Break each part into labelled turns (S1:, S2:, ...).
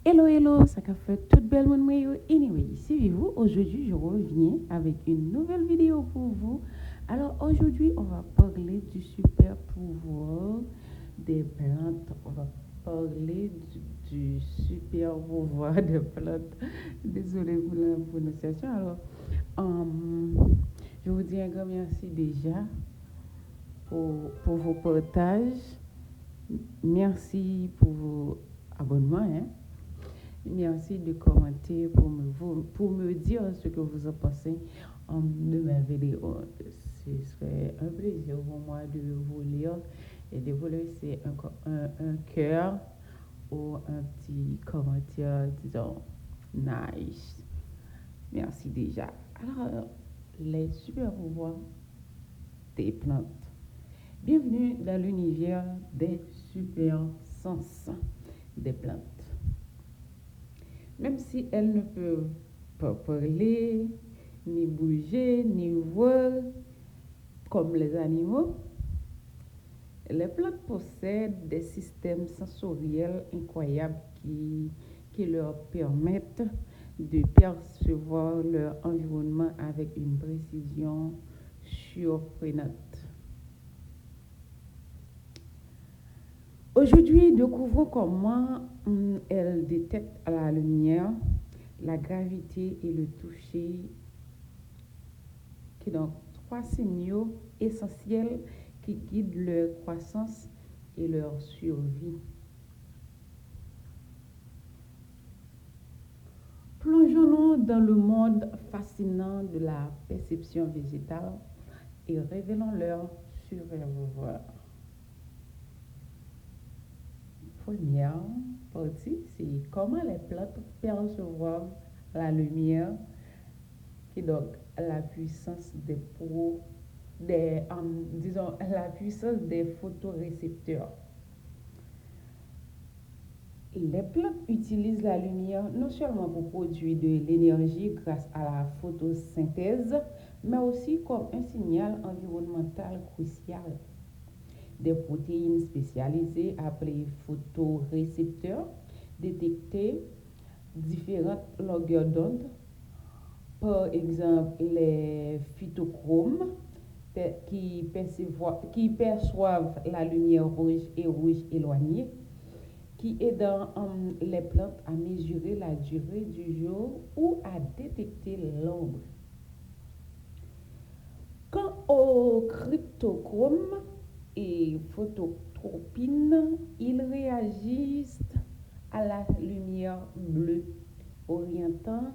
S1: Hello, hello, ça fait toute belle monde. Anyway, suivez-vous. Aujourd'hui, je reviens avec une nouvelle vidéo pour vous. Alors, aujourd'hui, on va parler du super pouvoir des plantes. On va parler du super pouvoir des plantes. Désolée pour la prononciation. Alors, je vous dis un grand merci déjà pour vos partages. Merci pour vos abonnements. Merci de commenter pour me dire ce que vous en pensez de ma vidéo. Ce serait un plaisir pour moi de vous lire et de vous laisser un cœur ou un petit commentaire, disons, nice. Merci déjà. Alors, les super pouvoirs des plantes. Bienvenue dans l'univers des super sens des plantes. Même si elles ne peuvent pas parler, ni bouger, ni voir comme les animaux, les plantes possèdent des systèmes sensoriels incroyables qui leur permettent de percevoir leur environnement avec une précision surprenante. Aujourd'hui, découvrons comment elles détectent la lumière, la gravité et le toucher, qui sont trois signaux essentiels qui guident leur croissance et leur survie. Plongeons-nous dans le monde fascinant de la perception végétale et révélons leur super pouvoir. Première partie, c'est comment les plantes perçoivent la lumière, qui est donc la puissance la puissance des photorécepteurs. Les plantes utilisent la lumière non seulement pour produire de l'énergie grâce à la photosynthèse, mais aussi comme un signal environnemental crucial. Des protéines spécialisées appelées photorécepteurs détectent différentes longueurs d'onde, par exemple les phytochromes qui perçoivent la lumière rouge éloignée, qui aident les plantes à mesurer la durée du jour ou à détecter l'ombre. Quant aux cryptochromes et phototropines, ils réagissent à la lumière bleue, orientant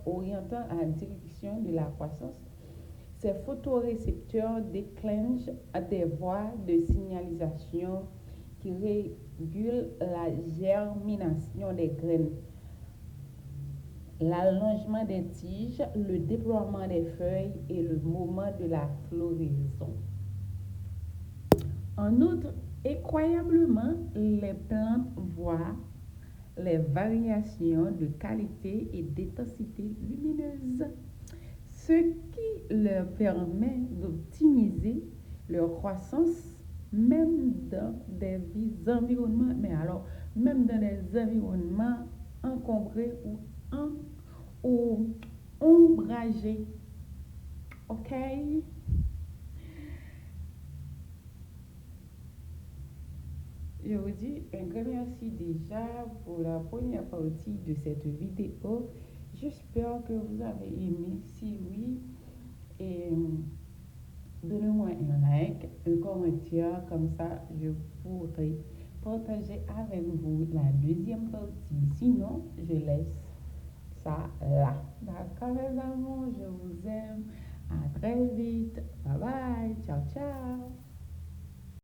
S1: orientant la direction de la croissance. Ces photorécepteurs déclenchent des voies de signalisation qui régulent la germination des graines, l'allongement des tiges, le déploiement des feuilles et le moment de la floraison. En outre, incroyablement, les plantes voient les variations de qualité et d'intensité lumineuse, ce qui leur permet d'optimiser leur croissance même dans même dans des environnements encombrés ou ombragés. OK? Je vous dis un grand merci déjà pour la première partie de cette vidéo. J'espère que vous avez aimé. Si oui, donnez-moi un like, un commentaire, comme ça je pourrai partager avec vous la deuxième partie. Sinon, je laisse ça là. D'accord, mes amours, je vous aime. À très vite. Bye bye. Ciao, ciao.